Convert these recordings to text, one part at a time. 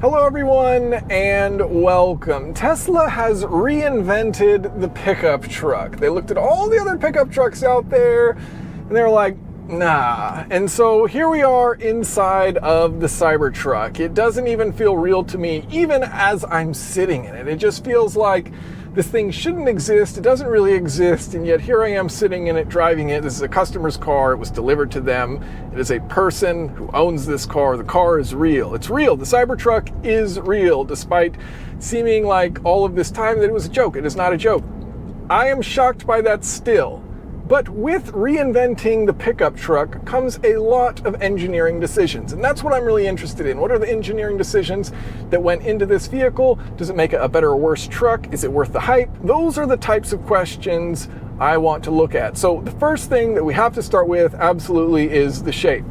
Hello everyone and welcome. Tesla has reinvented the pickup truck. They looked at all the other pickup trucks out there and they were like, nah. And so here we are inside of the Cybertruck. It doesn't even feel real to me, even as I'm sitting in it. It just feels like this thing shouldn't exist. It doesn't really exist. And yet here I am sitting in it, driving it. This is a customer's car. It was delivered to them. It is a person who owns this car. The car is real. It's real. The Cybertruck is real, despite seeming like all of this time that it was a joke. It is not a joke. I am shocked by that still. But with reinventing the pickup truck comes a lot of engineering decisions. And that's what I'm really interested in. What are the engineering decisions that went into this vehicle? Does it make it a better or worse truck? Is it worth the hype? Those are the types of questions I want to look at. So the first thing that we have to start with absolutely is the shape.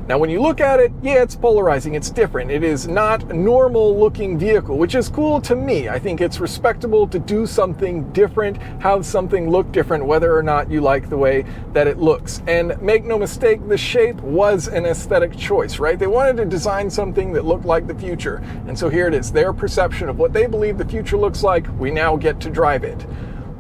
Now, when you look at it, yeah, it's polarizing. It's different. It is not a normal looking vehicle, which is cool to me. I think it's respectable to do something different, have something look different, whether or not you like the way that it looks. And make no mistake, the shape was an aesthetic choice, right? They wanted to design something that looked like the future. And so here it is, their perception of what they believe the future looks like. We now get to drive it.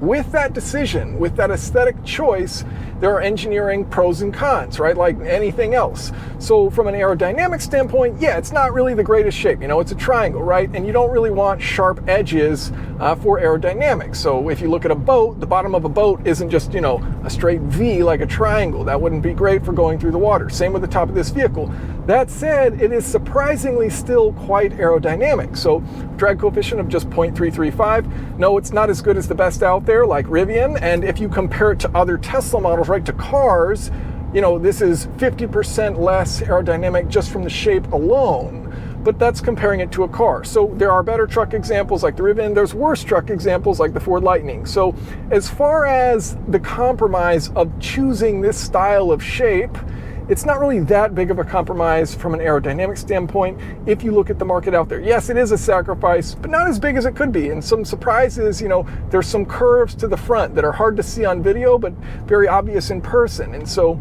With that decision, with that aesthetic choice, there are engineering pros and cons, right? Like anything else. So from an aerodynamic standpoint, yeah, it's not really the greatest shape. You know, it's a triangle, right? And you don't really want sharp edges for aerodynamics. So if you look at a boat, the bottom of a boat isn't just, you know, a straight V like a triangle. That wouldn't be great for going through the water. Same with the top of this vehicle. That said, it is surprisingly still quite aerodynamic. So drag coefficient of just 0.335. No, it's not as good as the best out there, like Rivian. And if you compare it to other Tesla models, right, to cars, you know, this is 50% less aerodynamic just from the shape alone. But that's comparing it to a car. So there are better truck examples like the Rivian. There's worse truck examples like the Ford Lightning. So as far as the compromise of choosing this style of shape, it's not really that big of a compromise from an aerodynamic standpoint if you look at the market out there. Yes, it is a sacrifice, but not as big as it could be. And some surprises, you know, there's some curves to the front that are hard to see on video, but very obvious in person. And so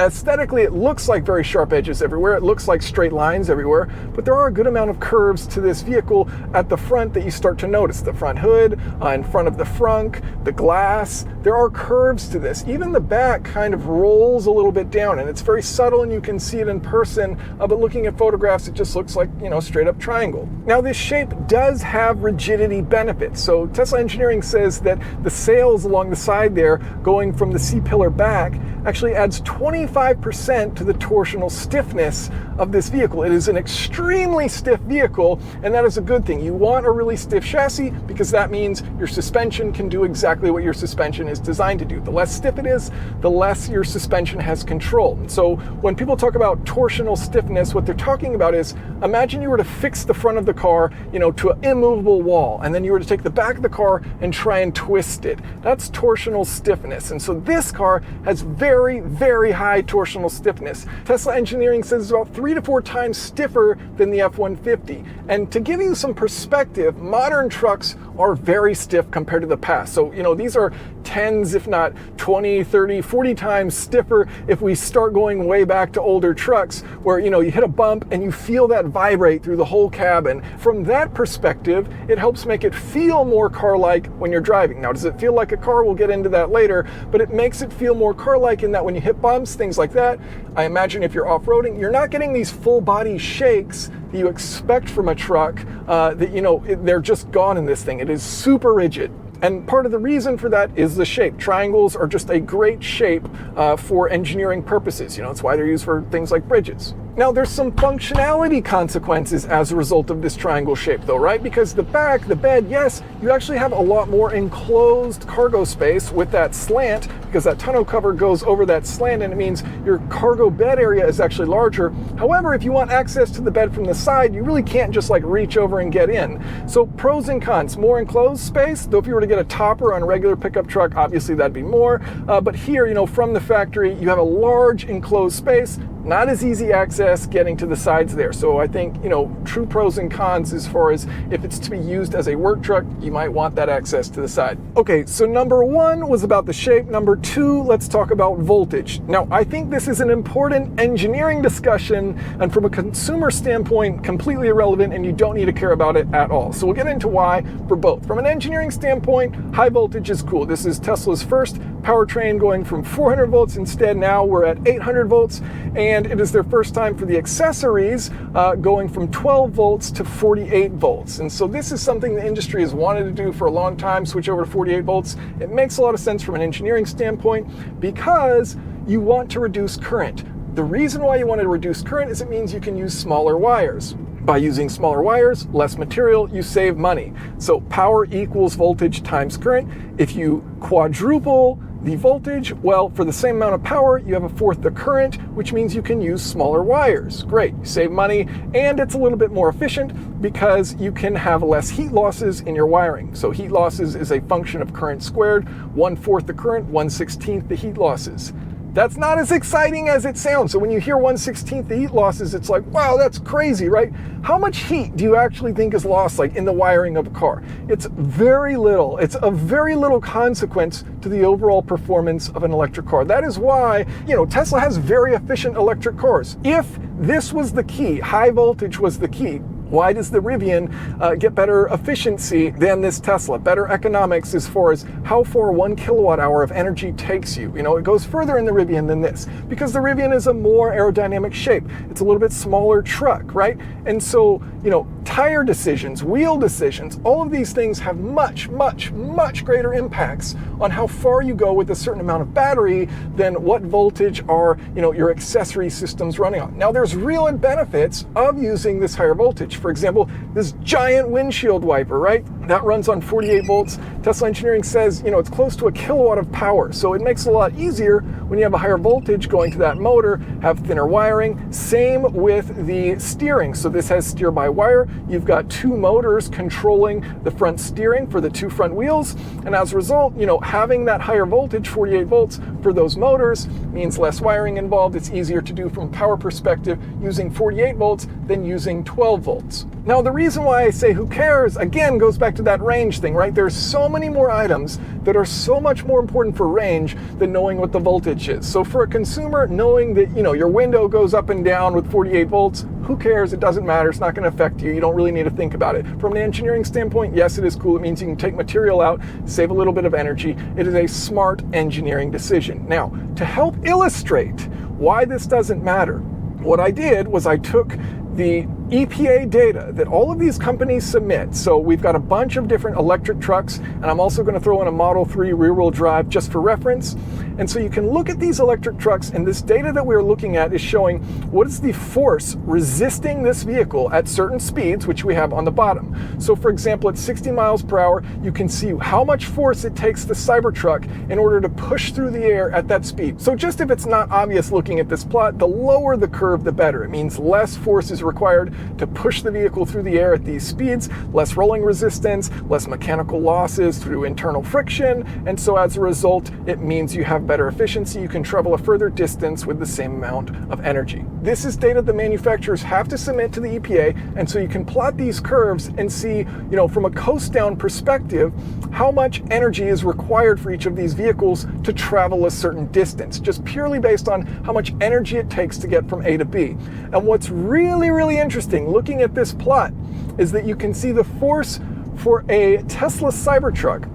aesthetically, it looks like very sharp edges everywhere. It looks like straight lines everywhere, but there are a good amount of curves to this vehicle at the front that you start to notice. The front hood, in front of the frunk, the glass, there are curves to this. Even the back kind of rolls a little bit down, and it's very subtle and you can see it in person, but looking at photographs, it just looks like, you know, straight up triangle. Now, this shape does have rigidity benefits. So Tesla Engineering says that the sails along the side there, going from the C-pillar back, actually adds 25% to the torsional stiffness of this vehicle. It is an extremely stiff vehicle, and that is a good thing. You want a really stiff chassis because that means your suspension can do exactly what your suspension is designed to do. The less stiff it is, the less your suspension has control. And so when people talk about torsional stiffness, what they're talking about is, imagine you were to fix the front of the car, you know, to an immovable wall, and then you were to take the back of the car and try and twist it. That's torsional stiffness. And so this car has very, very high torsional stiffness. Tesla Engineering says it's about 3 to 4 times stiffer than the F-150. And to give you some perspective, modern trucks are very stiff compared to the past. So, you know, these are tens, if not 20, 30, 40 times stiffer if we start going way back to older trucks where, you know, you hit a bump and you feel that vibrate through the whole cabin. From that perspective, it helps make it feel more car-like when you're driving. Now, does it feel like a car? We'll get into that later, but it makes it feel more car-like in that when you hit bumps, things like that, I imagine if you're off-roading, you're not getting these full body shakes that you expect from a truck that, you know, they're just gone in this thing. It is super rigid. And part of the reason for that is the shape. Triangles are just a great shape for engineering purposes. You know, it's why they're used for things like bridges. Now, there's some functionality consequences as a result of this triangle shape though, right? Because the back, the bed, yes, you actually have a lot more enclosed cargo space with that slant because that tonneau cover goes over that slant and it means your cargo bed area is actually larger. However, if you want access to the bed from the side, you really can't just like reach over and get in. So pros and cons, more enclosed space, though if you were to get a topper on a regular pickup truck, obviously that'd be more. But here, you know, from the factory, you have a large enclosed space. not as easy access getting to the sides there. So I think, true pros and cons as far as if it's to be used as a work truck, you might want that access to the side. Okay, so number 1 was about the shape. Number 2, let's talk about voltage. Now, I think this is an important engineering discussion, and from a consumer standpoint, completely irrelevant, and you don't need to care about it at all. So we'll get into why for both. From an engineering standpoint, high voltage is cool. This is Tesla's first powertrain going from 400 volts. Instead, now we're at 800 volts, and it is their first time for the accessories going from 12 volts to 48 volts. And so this is something the industry has wanted to do for a long time, switch over to 48 volts. It makes a lot of sense from an engineering standpoint because you want to reduce current. The reason why you want to reduce current is it means you can use smaller wires. By using smaller wires, less material, you save money. So power equals voltage times current. If you quadruple the voltage, well, for the same amount of power, you have a fourth the current, which means you can use smaller wires. Great, you save money, and it's a little bit more efficient because you can have less heat losses in your wiring. So heat losses is a function of current squared, 1/4 the current, 1/16 the heat losses. That's not as exciting as it sounds. So when you hear 1/16 the heat losses, it's like, wow, that's crazy, right? How much heat do you actually think is lost, like in the wiring of a car? It's very little. It's a very little consequence to the overall performance of an electric car. That is why, Tesla has very efficient electric cars. If this was the key, high voltage was the key, why does the Rivian get better efficiency than this Tesla? Better economics as far as how far 1 kilowatt hour of energy takes you. It goes further in the Rivian than this because the Rivian is a more aerodynamic shape. It's a little bit smaller truck, right? And so, tire decisions, wheel decisions, all of these things have much, much, much greater impacts on how far you go with a certain amount of battery than what voltage are, your accessory systems running on. Now, there's real benefits of using this higher voltage. For example, this giant windshield wiper, right? That runs on 48 volts. Tesla Engineering says, it's close to a kilowatt of power. So it makes it a lot easier when you have a higher voltage going to that motor, have thinner wiring. Same with the steering. So this has steer by wire. You've got 2 motors controlling the front steering for the 2 front wheels. And as a result, having that higher voltage, 48 volts for those motors means less wiring involved. It's easier to do from a power perspective using 48 volts than using 12 volts. Now, the reason why I say who cares, again, goes back to that range thing, right? There's so many more items that are so much more important for range than knowing what the voltage is. So for a consumer, knowing that, your window goes up and down with 48 volts, who cares? It doesn't matter. It's not going to affect you. You don't really need to think about it. From an engineering standpoint, yes, it is cool. It means you can take material out, save a little bit of energy. It is a smart engineering decision. Now, to help illustrate why this doesn't matter, what I did was I took the EPA data that all of these companies submit. So we've got a bunch of different electric trucks, and I'm also going to throw in a Model 3 rear-wheel drive just for reference. And so you can look at these electric trucks, and this data that we're looking at is showing what is the force resisting this vehicle at certain speeds, which we have on the bottom. So for example, at 60 miles per hour, you can see how much force it takes the Cybertruck in order to push through the air at that speed. So just if it's not obvious looking at this plot, the lower the curve, the better. It means less force is required to push the vehicle through the air at these speeds, less rolling resistance, less mechanical losses through internal friction, and so as a result, it means you have better efficiency. You can travel a further distance with the same amount of energy. This is data the manufacturers have to submit to the EPA, and so you can plot these curves and see, from a coast down perspective, how much energy is required for each of these vehicles to travel a certain distance, just purely based on how much energy it takes to get from A to B. And what's really, really interesting looking at this plot is that you can see the force for a Tesla Cybertruck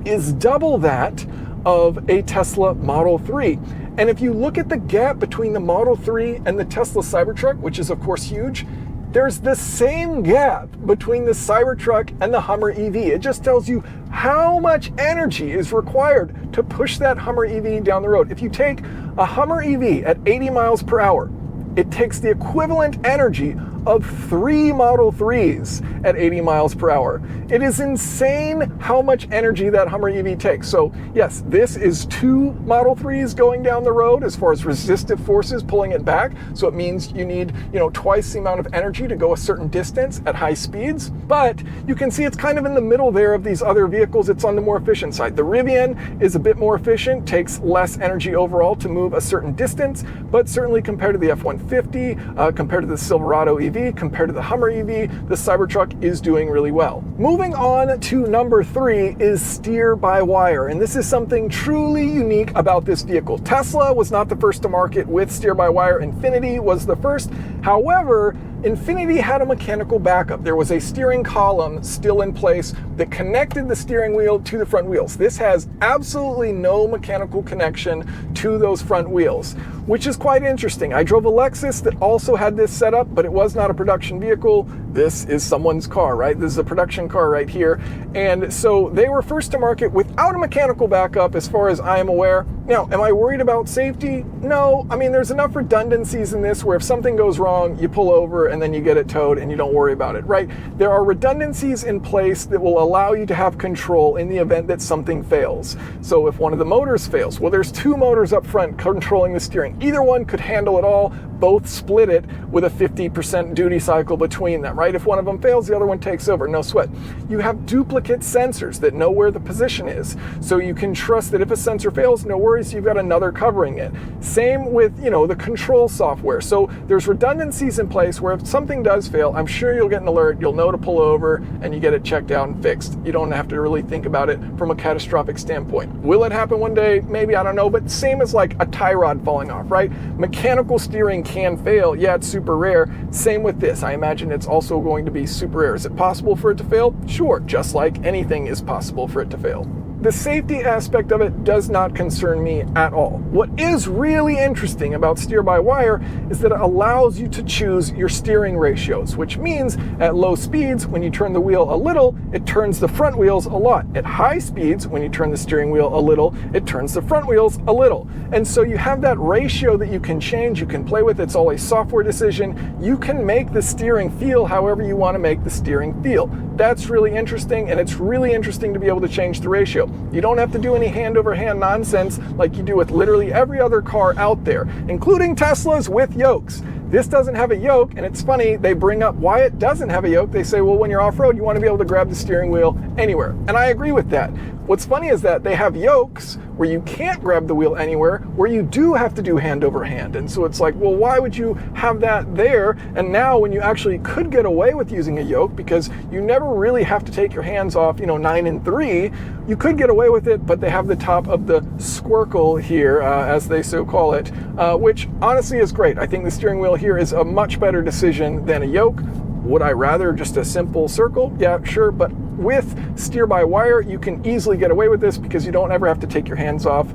is double that of a Tesla Model 3. And if you look at the gap between the Model 3 and the Tesla Cybertruck, which is of course huge, there's the same gap between the Cybertruck and the Hummer EV. It just tells you how much energy is required to push that Hummer EV down the road. If you take a Hummer EV at 80 miles per hour, it takes the equivalent energy of 3 Model 3s at 80 miles per hour. It is insane how much energy that Hummer EV takes. So yes, this is 2 Model 3s going down the road as far as resistive forces pulling it back. So it means you need, twice the amount of energy to go a certain distance at high speeds. But you can see it's kind of in the middle there of these other vehicles. It's on the more efficient side. The Rivian is a bit more efficient, takes less energy overall to move a certain distance, but certainly compared to the F-150, compared to the Silverado EV, compared to the Hummer EV, the Cybertruck is doing really well. Moving on to number 3 is steer-by-wire, and this is something truly unique about this vehicle. Tesla was not the first to market with steer-by-wire. Infiniti was the first. However, Infiniti had a mechanical backup. There was a steering column still in place that connected the steering wheel to the front wheels. This has absolutely no mechanical connection to those front wheels, which is quite interesting. I drove a Lexus that also had this setup, but it was not a production vehicle. This is someone's car, right? This is a production car right here. And so they were first to market without a mechanical backup as far as I am aware. Now, am I worried about safety? No. I mean, there's enough redundancies in this where if something goes wrong, you pull over and then you get it towed and you don't worry about it, right? There are redundancies in place that will allow you to have control in the event that something fails. So if one of the motors fails, well, there's 2 motors up front controlling the steering. Either one could handle it all. Both split it with a 50% duty cycle between them, right? If one of them fails, the other one takes over, no sweat. You have duplicate sensors that know where the position is. So you can trust that if a sensor fails, no worries, you've got another covering it. Same with, the control software. So there's redundancies in place where if something does fail, I'm sure you'll get an alert, you'll know to pull over, and you get it checked out and fixed. You don't have to really think about it from a catastrophic standpoint. Will it happen one day? Maybe, I don't know, but same as like a tie rod falling off, right? Mechanical steering can fail. Yeah, it's super rare. Same with this. I imagine it's also going to be super rare. Is it possible for it to fail? Sure, just like anything is possible for it to fail. The safety aspect of it does not concern me at all. What is really interesting about steer-by-wire is that it allows you to choose your steering ratios, which means at low speeds, when you turn the wheel a little, it turns the front wheels a lot. At high speeds, when you turn the steering wheel a little, it turns the front wheels a little. And so you have that ratio that you can change, you can play with. It's all a software decision. You can make the steering feel however you want to make the steering feel. That's really interesting, and it's really interesting to be able to change the ratio. You don't have to do any hand-over-hand nonsense like you do with literally every other car out there, including Teslas with yokes. This doesn't have a yoke, and it's funny, they bring up why it doesn't have a yoke. They say, well, when you're off-road, you want to be able to grab the steering wheel anywhere. And I agree with that. What's funny is that they have yokes where you can't grab the wheel anywhere, where you do have to do hand over hand. And so it's like, well, why would you have that there? And now when you actually could get away with using a yoke, because you never really have to take your hands off, 9 and 3, you could get away with it, but they have the top of the squircle here, as they so call it, which honestly is great. I think the steering wheel here is a much better decision than a yoke. Would I rather just a simple circle? Yeah, sure, but with steer-by-wire, you can easily get away with this because you don't ever have to take your hands off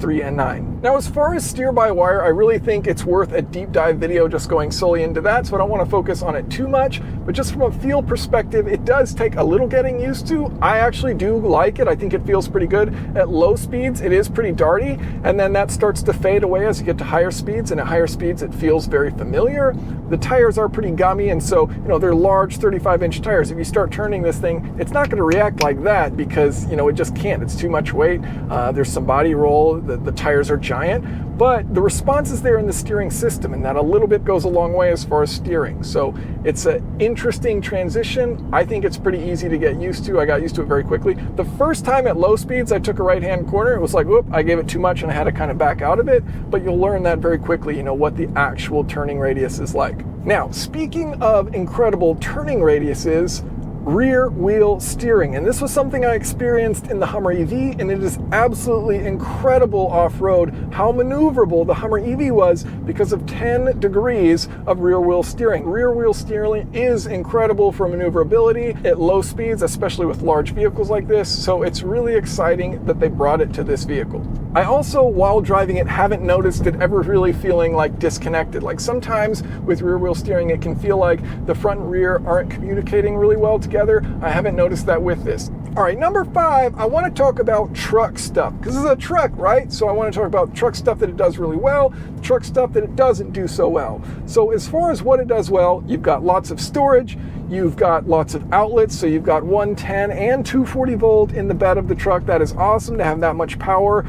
3 and 9. Now, as far as steer-by-wire, I really think it's worth a deep dive video just going solely into that, so I don't want to focus on it too much, but just from a feel perspective, it does take a little getting used to. I actually do like it. I think it feels pretty good. At low speeds, it is pretty darty, and then that starts to fade away as you get to higher speeds, and at higher speeds, it feels very familiar. The tires are pretty gummy, and so, they're large 35-inch tires. If you start turning this thing, it's not going to react like that because, it just can't. It's too much weight. There's some body roll. The tires are giant, but the response is there in the steering system, and that a little bit goes a long way as far as steering. So it's an interesting transition. I think it's pretty easy to get used to. I got used to it very quickly. The first time at low speeds, I took a right-hand corner. It was like, whoop, I gave it too much and I had to kind of back out of it, but you'll learn that very quickly, what the actual turning radius is like. Now, speaking of incredible turning radiuses, rear wheel steering. And this was something I experienced in the Hummer EV, and it is absolutely incredible off-road how maneuverable the Hummer EV was because of 10 degrees of rear wheel steering. Rear wheel steering is incredible for maneuverability at low speeds, especially with large vehicles like this. So it's really exciting that they brought it to this vehicle. I also, while driving it, haven't noticed it ever really feeling like disconnected. Like sometimes with rear wheel steering, it can feel like the front and rear aren't communicating really well together. together. I haven't noticed that with this. All right, number 5, I want to talk about truck stuff, because it's a truck, right? So I want to talk about truck stuff that it does really well, truck stuff that it doesn't do so well. So as far as what it does well, you've got lots of storage, you've got lots of outlets, so you've got 110 and 240 volt in the bed of the truck. That is awesome to have that much power.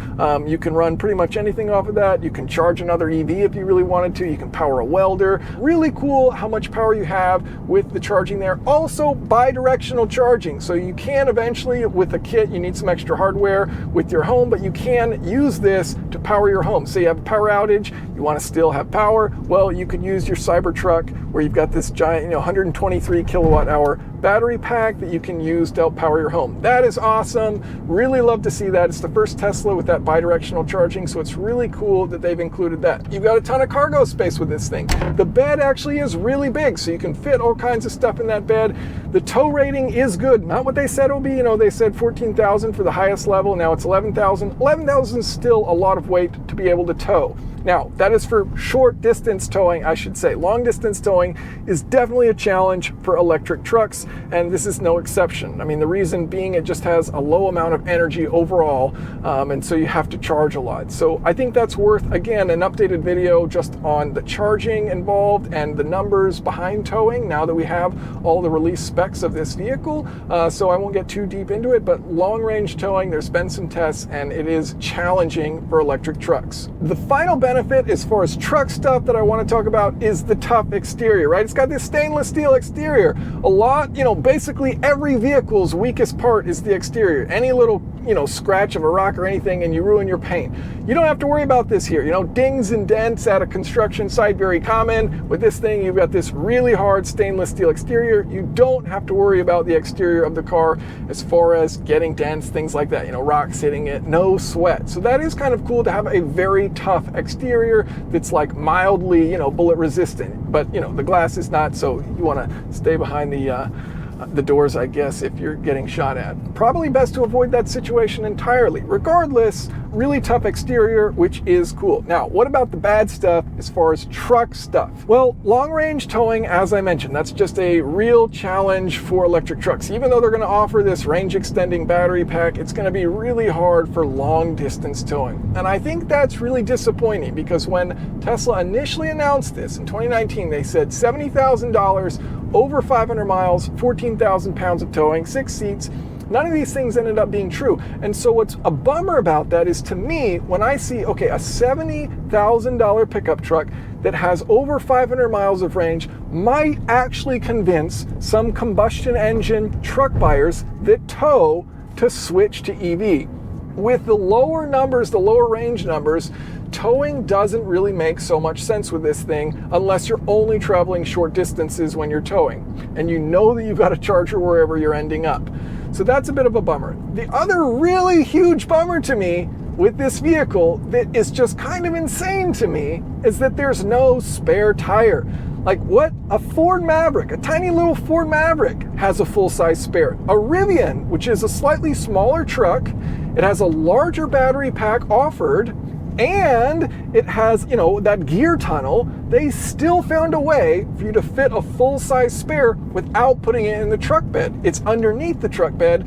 You can run pretty much anything off of that. You can charge another EV if you really wanted to. You can power a welder. Really cool how much power you have with the charging there. Also bi-directional charging, so you can eventually, with a kit, you need some extra hardware with your home, but you can use this to power your home. Say you have a power outage, you want to still have power, well, you could use your Cybertruck where you've got this giant, 123 kilowatt hour battery pack that you can use to help power your home. That is awesome. Really love to see that. It's the first Tesla with that bi-directional charging, so it's really cool that they've included that. You've got a ton of cargo space with this thing. The bed actually is really big, so you can fit all kinds of stuff in that bed. The tow rating is good. Not what they said it will be. They said 14,000 for the highest level. Now it's 11,000. 11,000 is still a lot of weight to be able to tow. Now, that is for short distance towing, I should say. Long distance towing is definitely a challenge for electric trucks, and this is no exception. I mean, the reason being it just has a low amount of energy overall, and so you have to charge a lot. So I think that's worth, again, an updated video just on the charging involved and the numbers behind towing now that we have all the release specs of this vehicle. So I won't get too deep into it, but long range towing, there's been some tests, and it is challenging for electric trucks. The final benefit as far as truck stuff that I want to talk about is the tough exterior, right? It's got this stainless steel exterior. A lot, basically every vehicle's weakest part is the exterior. Any little, scratch of a rock or anything and you ruin your paint. You don't have to worry about this here. Dings and dents at a construction site, very common. With this thing, you've got this really hard stainless steel exterior. You don't have to worry about the exterior of the car as far as getting dents, things like that, rocks hitting it, no sweat. So that is kind of cool to have a very tough exterior that's like mildly, bullet resistant, but the glass is not, so you want to stay behind the doors, I guess, if you're getting shot at. Probably best to avoid that situation entirely. Regardless, really tough exterior, which is cool. Now, what about the bad stuff as far as truck stuff? Well, long range towing, as I mentioned, that's just a real challenge for electric trucks. Even though they're going to offer this range extending battery pack, it's going to be really hard for long distance towing. And I think that's really disappointing, because when Tesla initially announced this in 2019, they said $70,000 over 500 miles, 14,000 pounds of towing, 6 seats. None of these things ended up being true. And so what's a bummer about that is, to me, when I see, okay, a $70,000 pickup truck that has over 500 miles of range might actually convince some combustion engine truck buyers that tow to switch to EV. With the lower numbers, the lower range numbers, towing doesn't really make so much sense with this thing unless you're only traveling short distances when you're towing, and you know that you've got a charger wherever you're ending up. So that's a bit of a bummer. The other really huge bummer to me with this vehicle that is just kind of insane to me is that there's no spare tire. Like, what? A Ford Maverick, a tiny little Ford Maverick, has a full-size spare. A Rivian, which is a slightly smaller truck, it has a larger battery pack offered, and it has, that gear tunnel. They still found a way for you to fit a full-size spare without putting it in the truck bed. It's underneath the truck bed,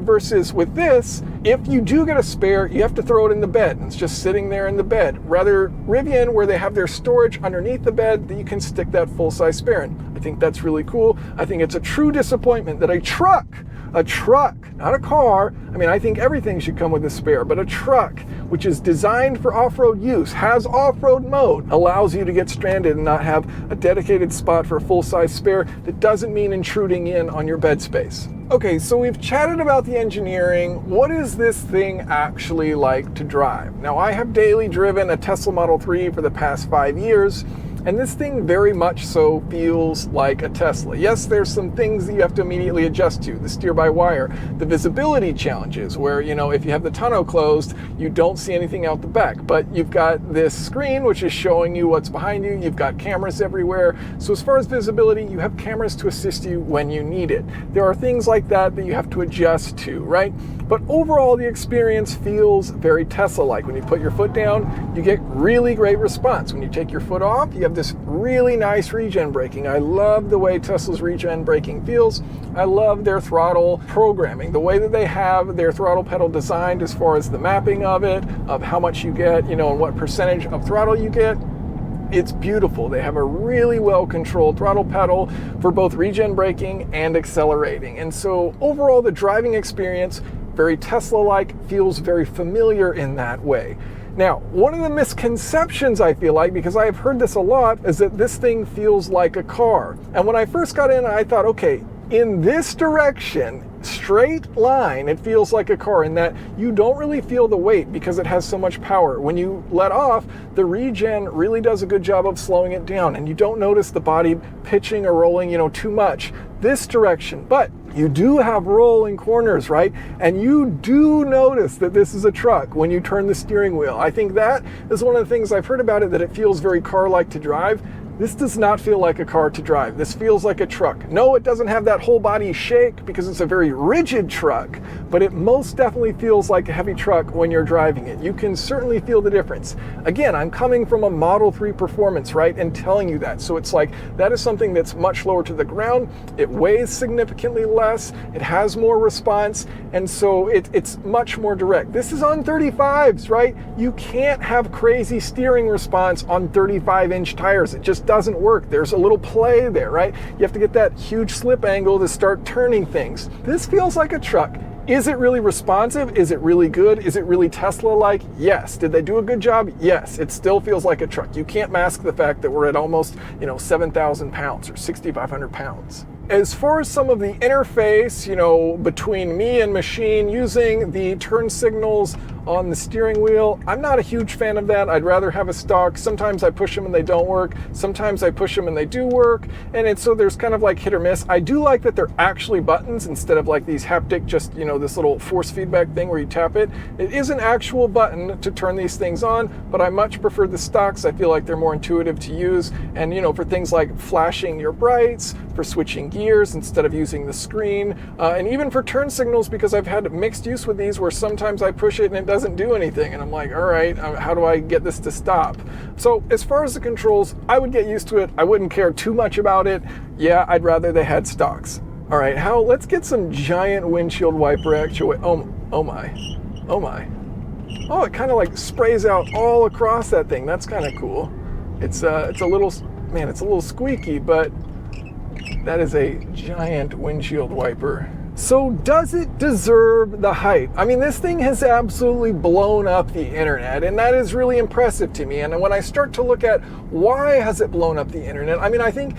versus with this, if you do get a spare, you have to throw it in the bed. It's just sitting there in the bed. Rather, Rivian, where they have their storage underneath the bed, that you can stick that full-size spare in. I think that's really cool. I think it's a true disappointment that a truck, not a car. I mean, I think everything should come with a spare, but a truck, which is designed for off-road use, has off-road mode, allows you to get stranded and not have a dedicated spot for a full-size spare. That doesn't mean intruding in on your bed space. Okay, so we've chatted about the engineering. What is this thing actually like to drive? Now, I have daily driven a Tesla Model 3 for the past 5 years, and this thing very much so feels like a Tesla. Yes, there's some things that you have to immediately adjust to. The steer-by-wire, the visibility challenges where, if you have the tonneau closed, you don't see anything out the back. But you've got this screen which is showing you what's behind you. You've got cameras everywhere. So as far as visibility, you have cameras to assist you when you need it. There are things like that that you have to adjust to, right? But overall, the experience feels very Tesla-like. When you put your foot down, you get really great response. When you take your foot off, you have this really nice regen braking. I love the way Tesla's regen braking feels. I love their throttle programming, the way that they have their throttle pedal designed as far as the mapping of it, of how much you get, and what percentage of throttle you get. It's beautiful. They have a really well-controlled throttle pedal for both regen braking and accelerating. And so overall, the driving experience, very Tesla-like, feels very familiar in that way. Now, one of the misconceptions I feel like, because I've heard this a lot, is that this thing feels like a car. And when I first got in, I thought, okay, in this direction, straight line, it feels like a car in that you don't really feel the weight because it has so much power. When you let off, the regen really does a good job of slowing it down, and you don't notice the body pitching or rolling, too much this direction. But you do have rolling corners, right? And you do notice that this is a truck when you turn the steering wheel. I think that is one of the things I've heard about it, that it feels very car-like to drive. This does not feel like a car to drive. This feels like a truck. No, it doesn't have that whole body shake because it's a very rigid truck, but it most definitely feels like a heavy truck when you're driving it. You can certainly feel the difference. Again, I'm coming from a Model 3 performance, right, and telling you that. So it's like, that is something that's much lower to the ground. It weighs significantly less. It has more response. And so it's much more direct. This is on 35s, right? You can't have crazy steering response on 35-inch tires. It just doesn't work. There's a little play there, right? You have to get that huge slip angle to start turning things. This feels like a truck. Is it really responsive? Is it really good? Is it really Tesla-like? Yes. Did they do a good job? Yes. It still feels like a truck. You can't mask the fact that we're at almost, 7,000 pounds or 6,500 pounds. As far as some of the interface, between me and machine using the turn signals on the steering wheel, I'm not a huge fan of that. I'd rather have a stock. Sometimes I push them and they don't work. Sometimes I push them and they do work. And so there's kind of like hit or miss. I do like that they're actually buttons instead of like these haptic, just, this little force feedback thing where you tap it. It is an actual button to turn these things on, but I much prefer the stocks. I feel like they're more intuitive to use. And, for things like flashing your brights, for switching gears instead of using the screen, and even for turn signals, because I've had mixed use with these where sometimes I push it and it doesn't do anything, and I'm like, all right, how do I get this to stop? So as far as the controls, I would get used to it. I wouldn't care too much about it. Yeah, I'd rather they had stocks. All right, let's get some giant windshield wiper actuation. Oh my. Oh, it kind of like sprays out all across that thing. That's kind of cool. It's a little squeaky, but that is a giant windshield wiper. So does it deserve the hype? I mean, this thing has absolutely blown up the internet, and that is really impressive to me. And when I start to look at why has it blown up the internet, I think,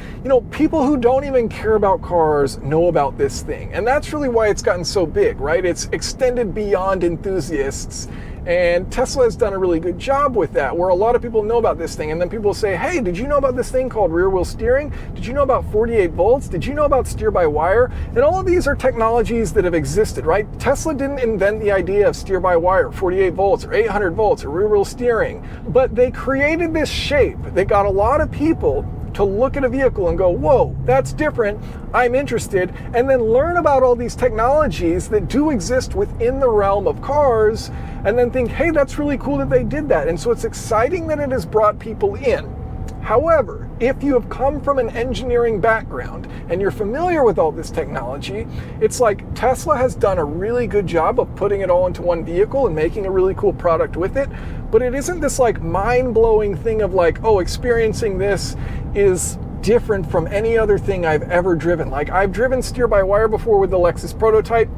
people who don't even care about cars know about this thing. And that's really why it's gotten so big, right? It's extended beyond enthusiasts. And Tesla has done a really good job with that, where a lot of people know about this thing. And then people say, hey, did you know about this thing called rear wheel steering? Did you know about 48 volts? Did you know about steer by wire? And all of these are technologies that have existed, right? Tesla didn't invent the idea of steer by wire, 48 volts or 800 volts or rear wheel steering, but they created this shape that got a lot of people to look at a vehicle and go, whoa, that's different, I'm interested, and then learn about all these technologies that do exist within the realm of cars, and then think, hey, that's really cool that they did that. And so it's exciting that it has brought people in. However, if you have come from an engineering background and you're familiar with all this technology, it's like Tesla has done a really good job of putting it all into one vehicle and making a really cool product with it. But it isn't this like mind-blowing thing of like, oh, experiencing this is different from any other thing I've ever driven. Like, I've driven steer-by-wire before with the Lexus prototype.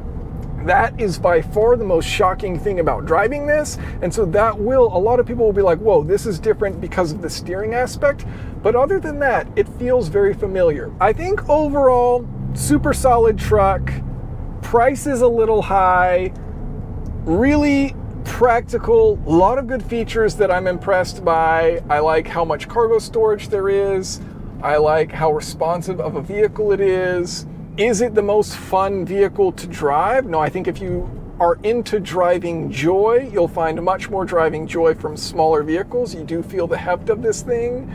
That is by far the most shocking thing about driving this. And so a lot of people will be like, whoa, this is different because of the steering aspect. But other than that, it feels very familiar. I think overall, super solid truck, price is a little high, really practical, a lot of good features that I'm impressed by. I like how much cargo storage there is. I like how responsive of a vehicle it is. Is it the most fun vehicle to drive? No, I think if you are into driving joy, you'll find much more driving joy from smaller vehicles. You do feel the heft of this thing.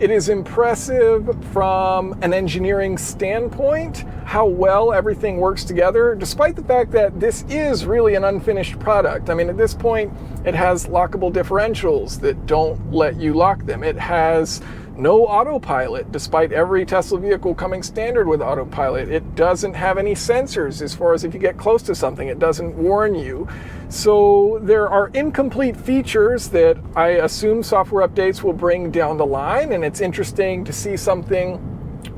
It is impressive from an engineering standpoint, how well everything works together, despite the fact that this is really an unfinished product. I mean, at this point, it has lockable differentials that don't let you lock them. It has no autopilot, despite every Tesla vehicle coming standard with autopilot. It doesn't have any sensors as far as if you get close to something, it doesn't warn you. So there are incomplete features that I assume software updates will bring down the line, and it's interesting to see something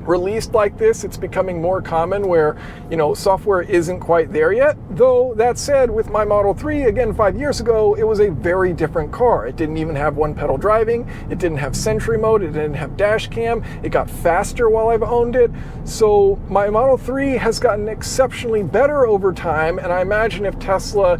released like this. It's becoming more common where, software isn't quite there yet. Though that said, with my Model 3, again, 5 years ago, it was a very different car. It didn't even have one pedal driving. It didn't have Sentry mode. It didn't have dash cam. It got faster while I've owned it. So my Model 3 has gotten exceptionally better over time. And I imagine if Tesla,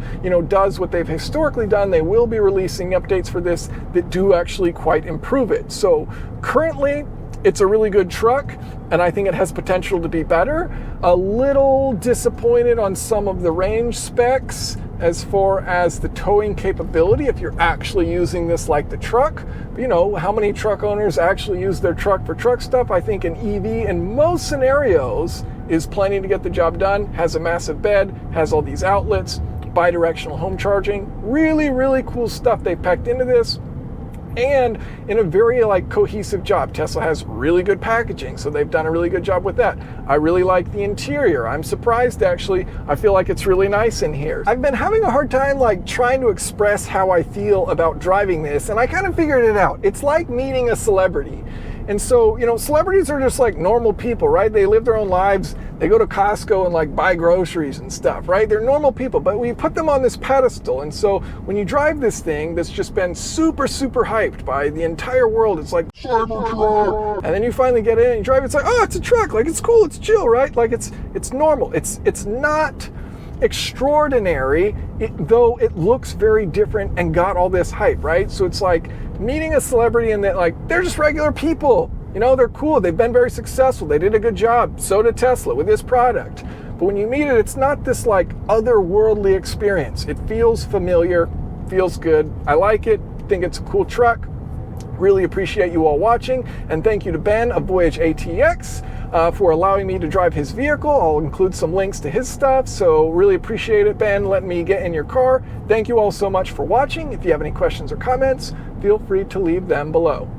does what they've historically done, they will be releasing updates for this that do actually quite improve it. So currently, it's a really good truck, and I think it has potential to be better. A little disappointed on some of the range specs as far as the towing capability if you're actually using this like the truck. How many truck owners actually use their truck for truck stuff? I think an EV in most scenarios is plenty to get the job done, has a massive bed, has all these outlets, bi-directional home charging. Really, really cool stuff they packed into this. And in a very cohesive job. Tesla has really good packaging, so they've done a really good job with that. I really like the interior. I'm surprised, actually. I feel like it's really nice in here. I've been having a hard time trying to express how I feel about driving this, and I kind of figured it out. It's like meeting a celebrity. And so, celebrities are just like normal people, right? They live their own lives. They go to Costco and buy groceries and stuff, right? They're normal people, but we put them on this pedestal. And so when you drive this thing that's just been super, super hyped by the entire world, it's like Cybertruck. And then you finally get in and you drive, it's like, oh, it's a truck. It's cool, it's chill, right? It's normal. It's not extraordinary, though it looks very different and got all this hype, right? So it's like meeting a celebrity and that they're just regular people. They're cool. They've been very successful. They did a good job. So did Tesla with this product. But when you meet it, it's not this otherworldly experience. It feels familiar, feels good. I like it. Think it's a cool truck. Really appreciate you all watching. And thank you to Ben of Voyage ATX for allowing me to drive his vehicle. I'll include some links to his stuff. So really appreciate it, Ben, letting me get in your car. Thank you all so much for watching. If you have any questions or comments, feel free to leave them below.